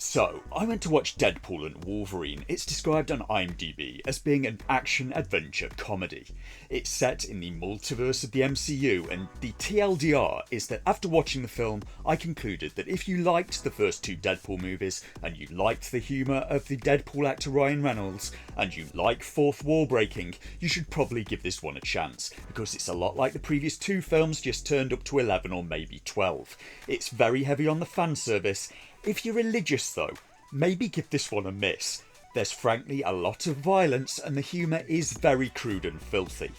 So, I went to watch Deadpool and Wolverine. It's described on IMDb as being an action-adventure comedy. It's set in the multiverse of the MCU, and the TLDR is that after watching the film, I concluded that if you liked the first two Deadpool movies, and you liked the humour of the Deadpool actor Ryan Reynolds, and you like fourth wall breaking, you should probably give this one a chance, because it's a lot like the previous two films, just turned up to 11 or maybe 12. It's very heavy on the fan service. If you're religious though, maybe give this one a miss. There's frankly a lot of violence and the humour is very crude and filthy.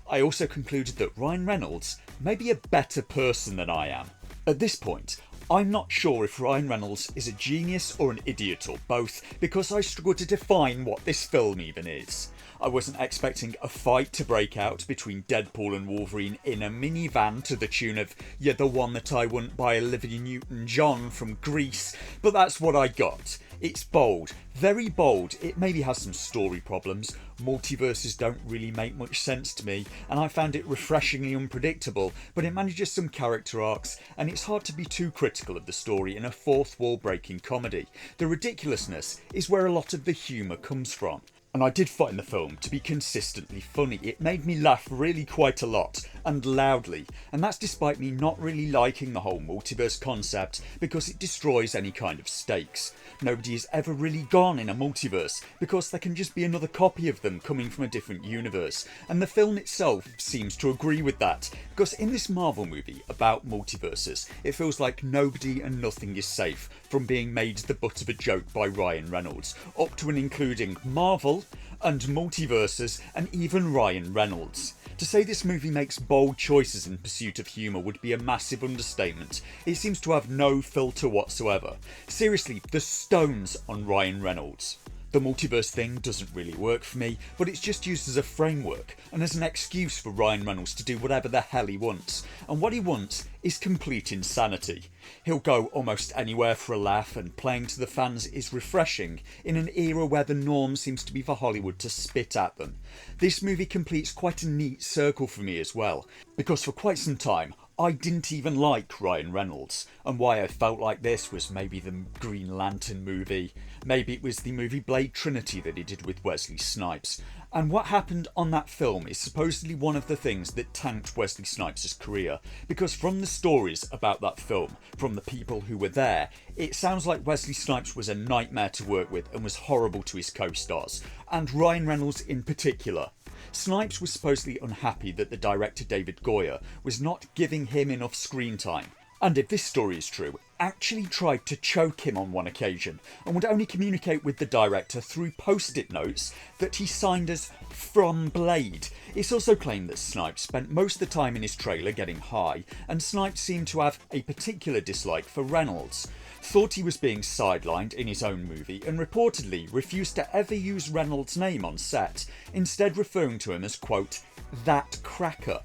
I also concluded that Ryan Reynolds may be a better person than I am. At this point, I'm not sure if Ryan Reynolds is a genius or an idiot or both, because I struggle to define what this film even is. I wasn't expecting a fight to break out between Deadpool and Wolverine in a minivan to the tune of "You're the one that I wouldn't buy Olivia Newton-John" from Grease, but that's what I got. It's bold, very bold. It maybe has some story problems. Multiverses don't really make much sense to me, and I found it refreshingly unpredictable, but it manages some character arcs, and it's hard to be too critical of the story in a fourth wall breaking comedy. The ridiculousness is where a lot of the humour comes from. And I did find the film to be consistently funny. It made me laugh really quite a lot, and loudly, and that's despite me not really liking the whole multiverse concept because it destroys any kind of stakes. Nobody has ever really gone in a multiverse because there can just be another copy of them coming from a different universe, and the film itself seems to agree with that, because in this Marvel movie about multiverses, it feels like nobody and nothing is safe from being made the butt of a joke by Ryan Reynolds, up to and including Marvel and multiverses and even Ryan Reynolds. To say this movie makes bold choices in pursuit of humour would be a massive understatement. It seems to have no filter whatsoever. Seriously, the stones on Ryan Reynolds. The multiverse thing doesn't really work for me, but it's just used as a framework and as an excuse for Ryan Reynolds to do whatever the hell he wants. And what he wants is complete insanity. He'll go almost anywhere for a laugh, and playing to the fans is refreshing in an era where the norm seems to be for Hollywood to spit at them. This movie completes quite a neat circle for me as well, because for quite some time I didn't even like Ryan Reynolds, and why I felt like this was maybe the Green Lantern movie, maybe it was the movie Blade Trinity that he did with Wesley Snipes. And what happened on that film is supposedly one of the things that tanked Wesley Snipes' career, because from the stories about that film, from the people who were there, it sounds like Wesley Snipes was a nightmare to work with and was horrible to his co-stars, and Ryan Reynolds in particular. Snipes was supposedly unhappy that the director David Goyer was not giving him enough screen time, and if this story is true, actually tried to choke him on one occasion, and would only communicate with the director through post-it notes that he signed as "from Blade." It's also claimed that Snipes spent most of the time in his trailer getting high, and Snipes seemed to have a particular dislike for Reynolds, thought he was being sidelined in his own movie, and reportedly refused to ever use Reynolds' name on set, instead referring to him as, quote, "that cracker."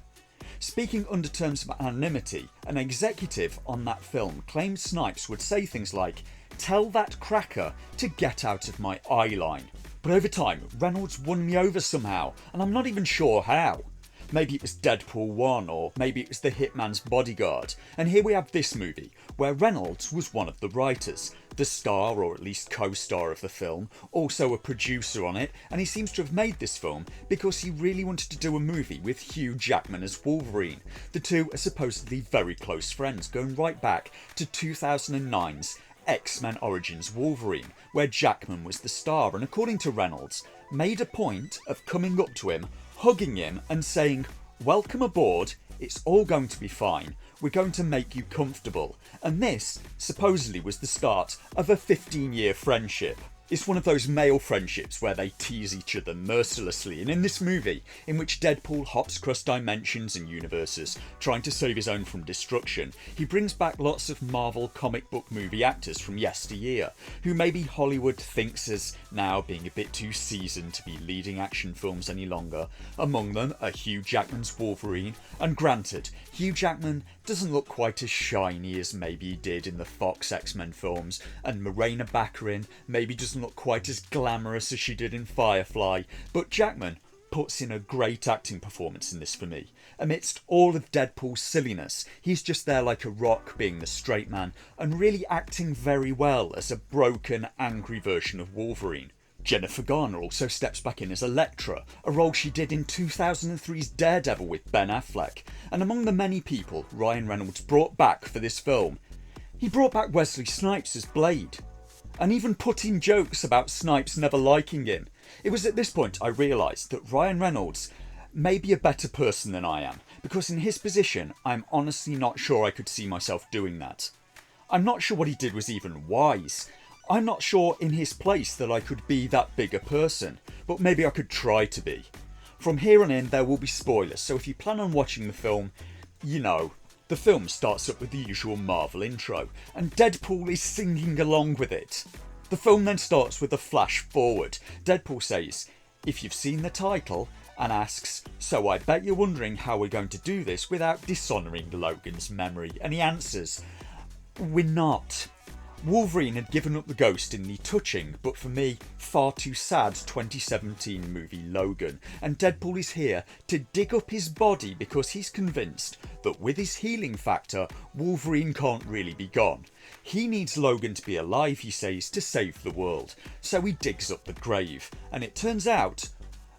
Speaking under terms of anonymity, an executive on that film claimed Snipes would say things like, "tell that cracker to get out of my eye line." But over time, Reynolds won me over somehow, and I'm not even sure how. Maybe it was Deadpool 1, or maybe it was The Hitman's Bodyguard. And here we have this movie, where Reynolds was one of the writers, the star, or at least co-star of the film, also a producer on it, and he seems to have made this film because he really wanted to do a movie with Hugh Jackman as Wolverine. The two are supposedly very close friends, going right back to 2009's X-Men Origins Wolverine, where Jackman was the star, and according to Reynolds, made a point of coming up to him, hugging him and saying, "Welcome aboard, it's all going to be fine, we're going to make you comfortable." And this supposedly was the start of a 15-year friendship. It's one of those male friendships where they tease each other mercilessly, and in this movie, in which Deadpool hops across dimensions and universes, trying to save his own from destruction, he brings back lots of Marvel comic book movie actors from yesteryear, who maybe Hollywood thinks as now being a bit too seasoned to be leading action films any longer. Among them are Hugh Jackman's Wolverine, and granted, Hugh Jackman doesn't look quite as shiny as maybe he did in the Fox X-Men films, and Morena Baccarin maybe doesn't look quite as glamorous as she did in Firefly, but Jackman puts in a great acting performance in this for me. Amidst all of Deadpool's silliness, he's just there like a rock, being the straight man, and really acting very well as a broken, angry version of Wolverine. Jennifer Garner also steps back in as Elektra, a role she did in 2003's Daredevil with Ben Affleck, and among the many people Ryan Reynolds brought back for this film, he brought back Wesley Snipes as Blade, and even put in jokes about Snipes never liking him. It was at this point I realised that Ryan Reynolds may be a better person than I am, because in his position I'm honestly not sure I could see myself doing that. I'm not sure what he did was even wise. I'm not sure in his place that I could be that big a person, but maybe I could try to be. From here on in there will be spoilers, so if you plan on watching the film, you know, the film starts up with the usual Marvel intro, and Deadpool is singing along with it. The film then starts with a flash forward. Deadpool says, "If you've seen the title," and asks, "So I bet you're wondering how we're going to do this without dishonouring Logan's memory," and he answers, "We're not." Wolverine had given up the ghost in the touching, but for me, far too sad 2017 movie Logan, and Deadpool is here to dig up his body because he's convinced that with his healing factor, Wolverine can't really be gone. He needs Logan to be alive, he says, to save the world, so he digs up the grave, and it turns out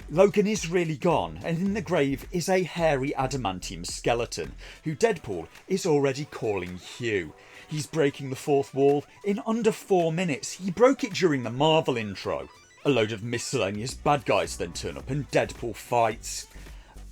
Logan is really gone, and in the grave is a hairy adamantium skeleton, who Deadpool is already calling Hugh. He's breaking the fourth wall in under 4 minutes. He broke it during the Marvel intro. A load of miscellaneous bad guys then turn up and Deadpool fights,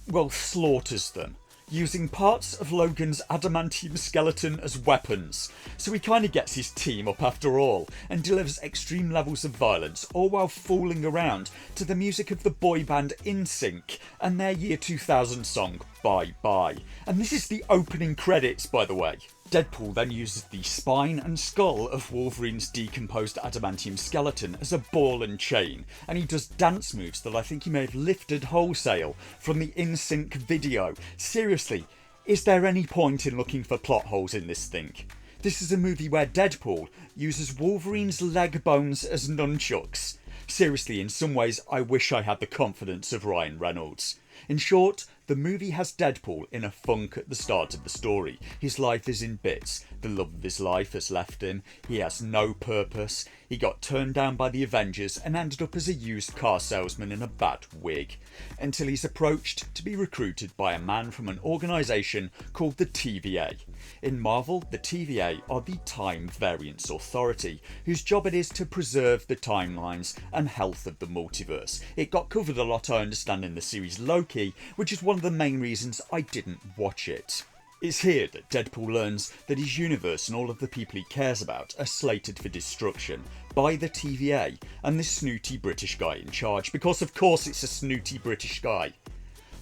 well, slaughters them, using parts of Logan's adamantium skeleton as weapons. So he kind of gets his team up after all and delivers extreme levels of violence, all while fooling around to the music of the boy band NSYNC and their year 2000 song Bye Bye. And this is the opening credits, by the way. Deadpool then uses the spine and skull of Wolverine's decomposed adamantium skeleton as a ball and chain, and he does dance moves that I think he may have lifted wholesale from the NSYNC video. Seriously, is there any point in looking for plot holes in this thing? This is a movie where Deadpool uses Wolverine's leg bones as nunchucks. Seriously, in some ways I wish I had the confidence of Ryan Reynolds. In short, the movie has Deadpool in a funk at the start of the story. His life is in bits. The love of his life has left him. He has no purpose. He got turned down by the Avengers and ended up as a used car salesman in a bad wig, until he's approached to be recruited by a man from an organisation called the TVA. In Marvel, the TVA are the Time Variance Authority, whose job it is to preserve the timelines and health of the multiverse. It got covered a lot, I understand, in the series Loki, which is one of the main reasons I didn't watch it. It's here that Deadpool learns that his universe and all of the people he cares about are slated for destruction by the TVA and this snooty British guy in charge, because of course it's a snooty British guy.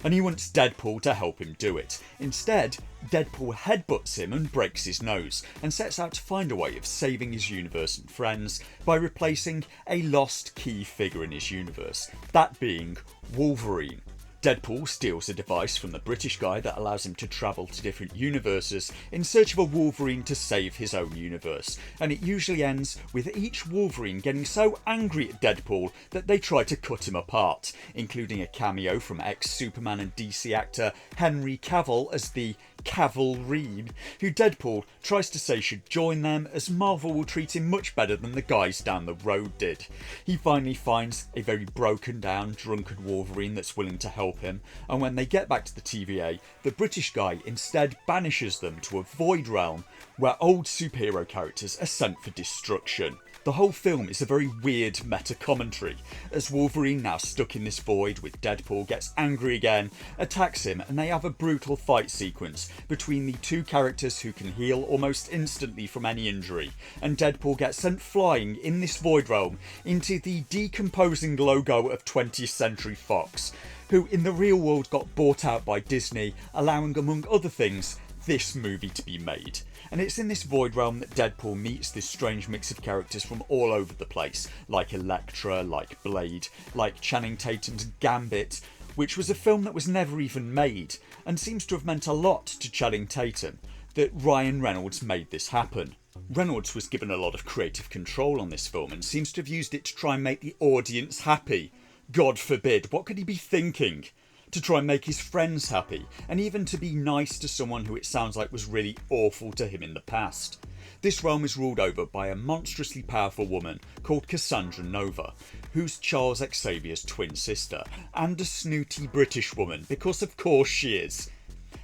And he wants Deadpool to help him do it. Instead, Deadpool headbutts him and breaks his nose, and sets out to find a way of saving his universe and friends by replacing a lost key figure in his universe, that being Wolverine. Deadpool steals a device from the British guy that allows him to travel to different universes in search of a Wolverine to save his own universe, and it usually ends with each Wolverine getting so angry at Deadpool that they try to cut him apart, including a cameo from ex-Superman and DC actor Henry Cavill as the Cavalrine, who Deadpool tries to say should join them as Marvel will treat him much better than the guys down the road did. He finally finds a very broken down, drunken Wolverine that's willing to help him, and when they get back to the TVA, the British guy instead banishes them to a void realm where old superhero characters are sent for destruction. The whole film is a very weird meta-commentary, as Wolverine, now stuck in this void with Deadpool, gets angry again, attacks him, and they have a brutal fight sequence between the two characters who can heal almost instantly from any injury, and Deadpool gets sent flying in this void realm into the decomposing logo of 20th Century Fox, who in the real world got bought out by Disney, allowing, among other things, this movie to be made. And it's in this void realm that Deadpool meets this strange mix of characters from all over the place, like Elektra, like Blade, like Channing Tatum's Gambit, which was a film that was never even made, and seems to have meant a lot to Channing Tatum that Ryan Reynolds made this happen. Reynolds was given a lot of creative control on this film and seems to have used it to try and make the audience happy. God forbid, what could he be thinking? To try and make his friends happy, and even to be nice to someone who it sounds like was really awful to him in the past. This realm is ruled over by a monstrously powerful woman called Cassandra Nova, who's Charles Xavier's twin sister, and a snooty British woman, because of course she is.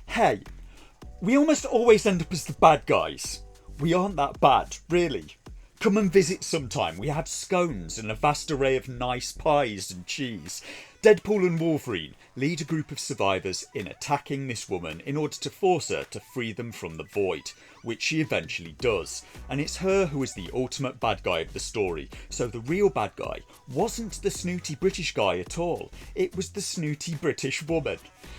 Hey, we almost always end up as the bad guys. We aren't that bad, really. Come and visit sometime. We had scones and a vast array of nice pies and cheese. Deadpool and Wolverine lead a group of survivors in attacking this woman in order to force her to free them from the void, which she eventually does. And it's her who is the ultimate bad guy of the story, so the real bad guy wasn't the snooty British guy at all, it was the snooty British woman.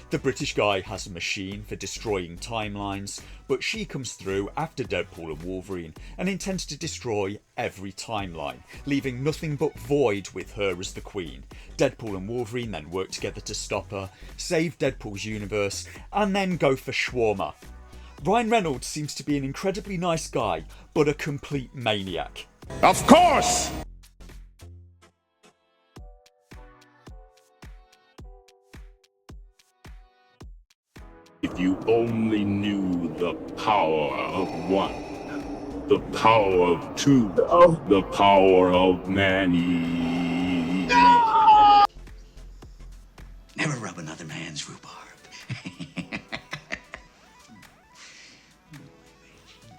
The British guy has a machine for destroying timelines, but she comes through after Deadpool and Wolverine and intends to destroy every timeline, leaving nothing but void with her as the queen. Deadpool and Wolverine then work together to stop her, save Deadpool's universe, and then go for shawarma. Ryan Reynolds seems to be an incredibly nice guy, but a complete maniac. Of course! If you only knew the power of one, the power of two, the power of many. Never rub another man's rhubarb.